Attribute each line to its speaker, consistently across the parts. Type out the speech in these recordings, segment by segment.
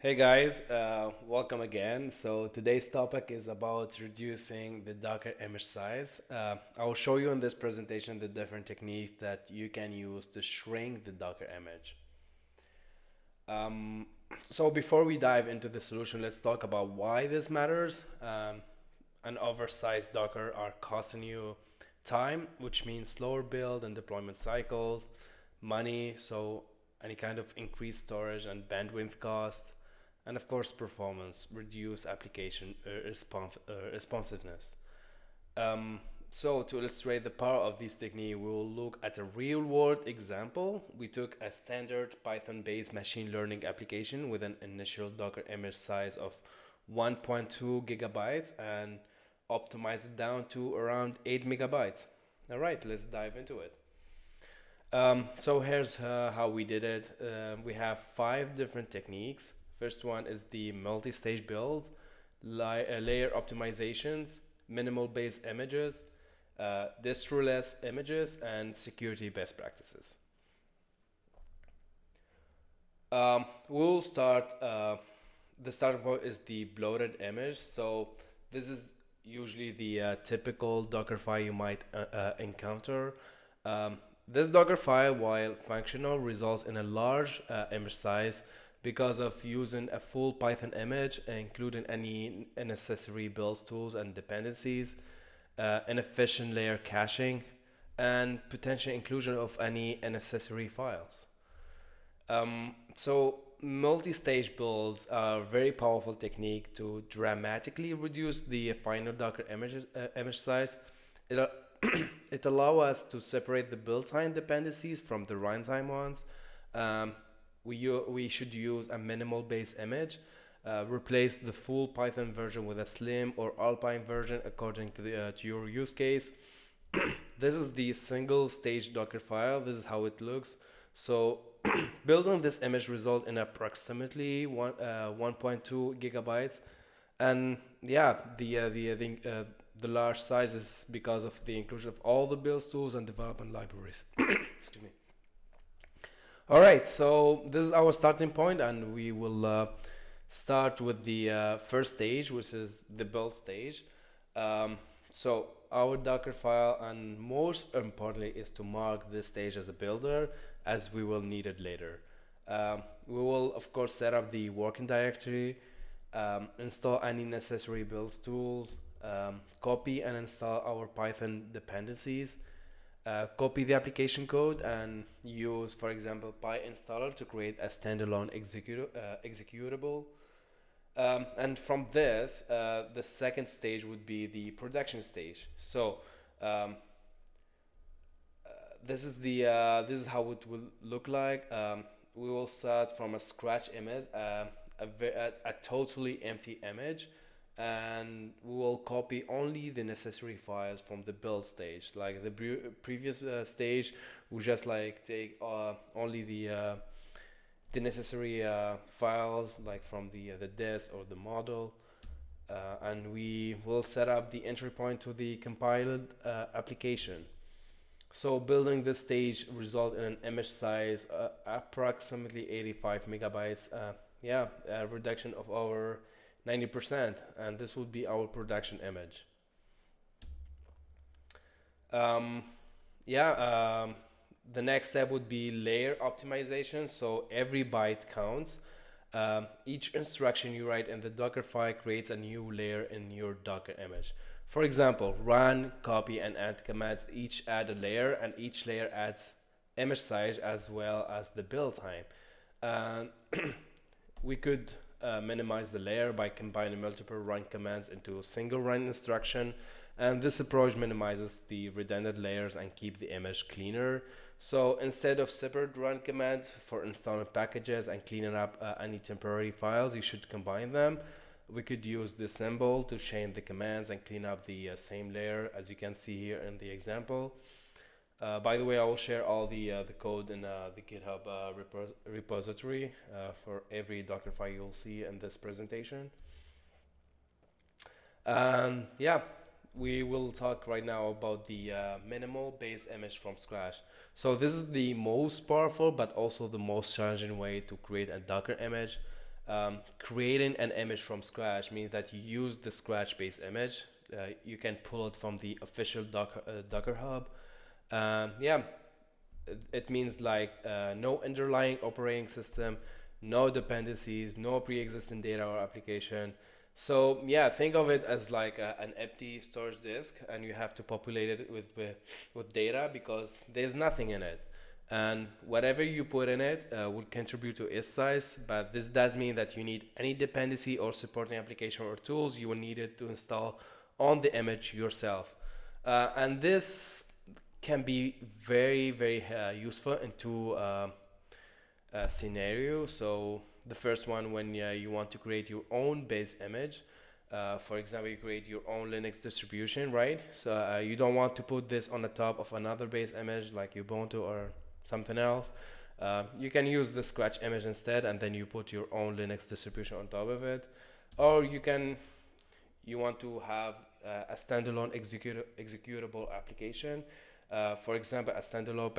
Speaker 1: Hey guys, welcome again. So today's topic is about reducing the Docker image size. I will show you in this presentation the different techniques that you can use to shrink the Docker image. Um, so before we dive into the solution, let's talk about why this matters. An oversized Docker are costing you time, which means slower build and deployment cycles, money, so any kind of increased storage and bandwidth cost, and of course performance, reduce application responsiveness. Um, so to illustrate the power of this technique, we will look at a real-world example. We took a standard Python-based machine learning application with an initial Docker image size of 1.2 gigabytes and optimized it down to around 8 megabytes. All right, let's dive into it. So here's how we did it. We have 5 different techniques. First one is the multi-stage build, layer optimizations, minimal base images, distro-less images, and security best practices. We'll start. The starting point is the bloated image. So this is usually the typical Docker file you might encounter. This Docker file, while functional, results in a large image size because of using a full Python image, including any unnecessary builds tools and dependencies, inefficient layer caching, and potential inclusion of any unnecessary files. So multi-stage builds are a very powerful technique to dramatically reduce the final Docker image size. It, uh, it allows us to separate the build time dependencies from the runtime ones. Um, we should use a minimal base image, replace the full Python version with a slim or Alpine version according to your use case. This is the single stage Docker file. This is how it looks. So building this image result in approximately 1.2 gigabytes, and yeah, the large size is because of the inclusion of all the build tools and development libraries. Excuse me. All right, so this is our starting point, and we will start with the first stage, which is the build stage. So our Docker file, and most importantly, is to mark this stage as a builder, as we will need it later. We will, of course, set up the working directory, install any necessary build tools, copy and install our Python dependencies, copy the application code, and use, for example, PyInstaller to create a standalone executable. And from this, the second stage would be the production stage. So um, this is how it will look like. We will start from a scratch image, a totally empty image, and we will copy only the necessary files from the build stage. Like the previous stage, we just like take only the necessary files, like from the disk or the model, and we will set up the entry point to the compiled application. So building this stage result in an image size approximately 85 megabytes. Yeah, a reduction of over 90%, and this would be our production image. Um, yeah, the next step would be layer optimization. So every byte counts. Each instruction you write in the Docker file creates a new layer in your Docker image. For example, run, copy, and add commands each add a layer, and each layer adds image size as well as the build time. We could minimize the layer by combining multiple run commands into a single run instruction, and this approach minimizes the redundant layers and keep the image cleaner. So instead of separate run commands for installing packages and cleaning up any temporary files, you should combine them. We could use this symbol to chain the commands and clean up the same layer, as you can see here in the example. By the way, I will share all the code in the GitHub repository for every Docker file you'll see in this presentation. Yeah, we will talk right now about the minimal base image from scratch. So this is the most powerful but also the most challenging way to create a Docker image. Creating an image from scratch means that you use the scratch-based image. You can pull it from the official Docker Hub. Yeah, it means like no underlying operating system, no dependencies, no pre-existing data or application. So yeah, think of it as like an empty storage disk, and you have to populate it with data because there's nothing in it. And whatever you put in it will contribute to its size, but this does mean that you need any dependency or supporting application or tools you will need it to install on the image yourself. And this can be very useful in two scenarios. So the first one, when you want to create your own base image. For example, you create your own Linux distribution, right? So you don't want to put this on the top of another base image like Ubuntu or something else. You can use the Scratch image instead, and then you put your own Linux distribution on top of it. Or you want to have a standalone executable application. For example, a standalone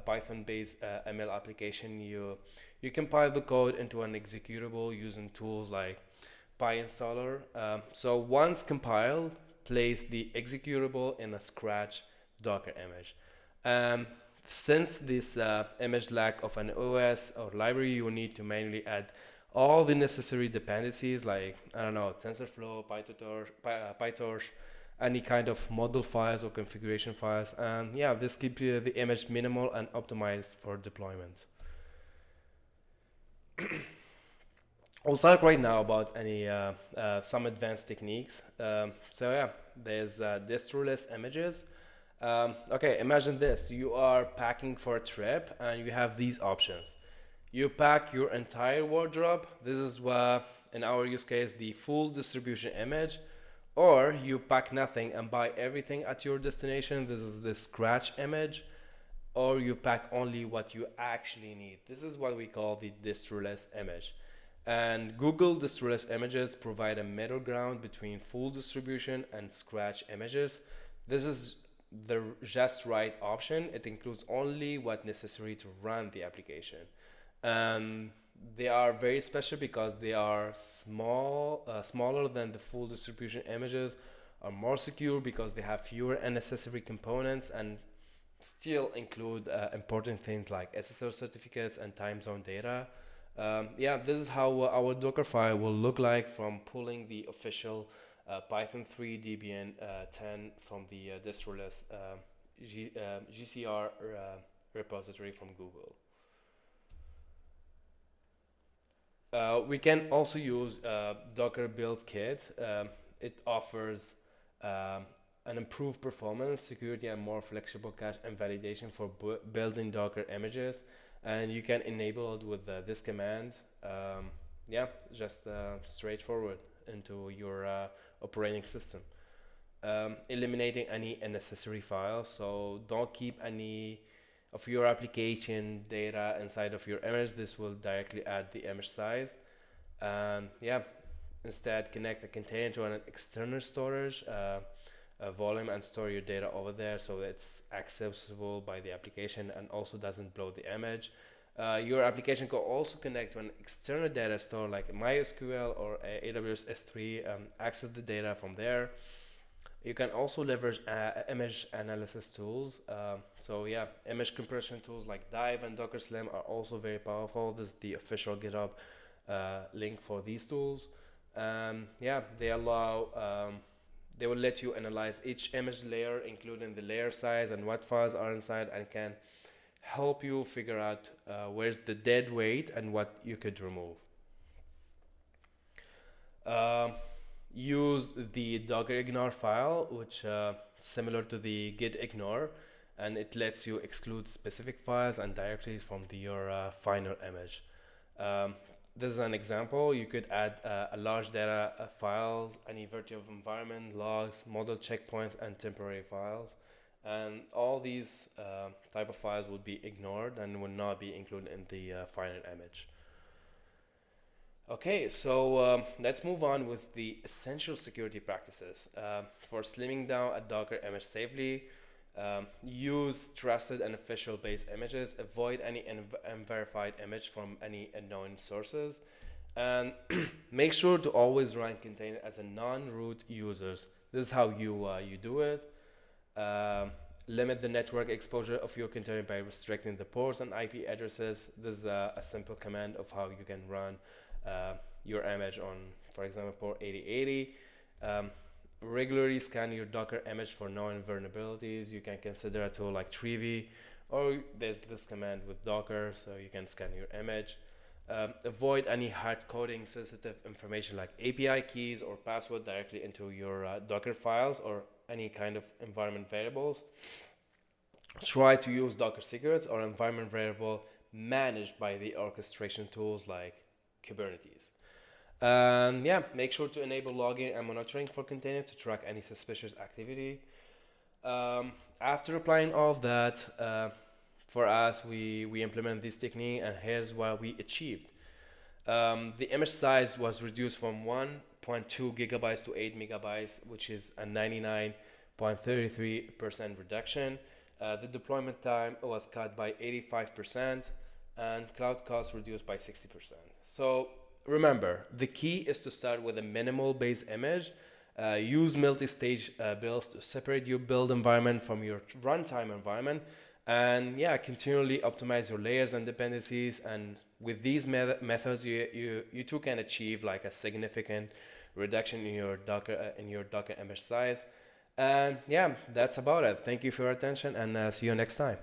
Speaker 1: Python-based ML application. You compile the code into an executable using tools like PyInstaller. So once compiled, place the executable in a Scratch Docker image. Um, since this image lack of an OS or library, you will need to manually add all the necessary dependencies like, I don't know, TensorFlow, PyTorch, any kind of model files or configuration files. And yeah, this keeps the image minimal and optimized for deployment. We'll talk right now about any some advanced techniques. So yeah, there's distroless images. Okay, imagine this: you are packing for a trip, and you have these options. You pack your entire wardrobe. This is in our use case, the full distribution image, or you pack nothing and buy everything at your destination. This is the scratch image, or you pack only what you actually need. This is what we call the distroless image. And Google distroless images provide a middle ground between full distribution and scratch images. This is the just right option. It includes only what necessary to run the application. Um, they are very special because they are smaller than the full distribution images, are more secure because they have fewer unnecessary components, and still include important things like SSL certificates and time zone data. Yeah, this is how our Docker file will look like from pulling the official Python 3 Debian 10 from the distroless GCR repository from Google. We can also use Docker Build Kit. It offers um, an improved performance, security, and more flexible cache and validation for building Docker images. And you can enable it with this command. Yeah, just straightforward into your operating system. Eliminating any unnecessary files. So don't keep any of your application data inside of your image. This will directly add the image size. Yeah, instead connect a container to an external storage volume and store your data over there so it's accessible by the application and also doesn't blow the image. Your application can also connect to an external data store like MySQL or AWS S3, access the data from there. You can also leverage image analysis tools. So yeah, image compression tools like Dive and Docker Slim are also very powerful. This is the official GitHub link for these tools. Yeah, they will let you analyze each image layer, including the layer size and what files are inside, and can help you figure out where's the dead weight and what you could remove. Um, Use the Docker ignore file, which similar to the git ignore, and it lets you exclude specific files and directories from your final image. Um, this is an example. You could add a large data files, any virtual environment, logs, model checkpoints, and temporary files. And all these type of files would be ignored and will not be included in the final image. Okay, so let's move on with the essential security practices. For slimming down a Docker image safely, use trusted and official base images. Avoid any unverified image from any unknown sources. And make sure to always run container as a non-root users. This is how you do it. Um, Limit the network exposure of your container by restricting the ports and IP addresses. This is a simple command of how you can run uh, your image on, for example, port 8080. Um, Regularly scan your Docker image for known vulnerabilities. You can consider a tool like Trivi, or there's this command with Docker, so you can scan your image. Avoid any hard coding sensitive information like API keys or password directly into your Docker files or any kind of environment variables. Try to use Docker secrets or environment variable managed by the orchestration tools like Kubernetes. Yeah, make sure to enable logging and monitoring for containers to track any suspicious activity. After applying all of that, for us, we implement this technique, and here's what we achieved. The image size was reduced from 1.2 gigabytes to 8 megabytes, which is a 99.33% reduction. The deployment time was cut by 85%, and cloud costs reduced by 60%. So remember, the key is to start with a minimal base image. Use multi-stage builds to separate your build environment from your runtime environment, and yeah, continually optimize your layers and dependencies. And with these methods, you too can achieve like a significant reduction in your Docker image size. And yeah, that's about it. Thank you for your attention, and see you next time.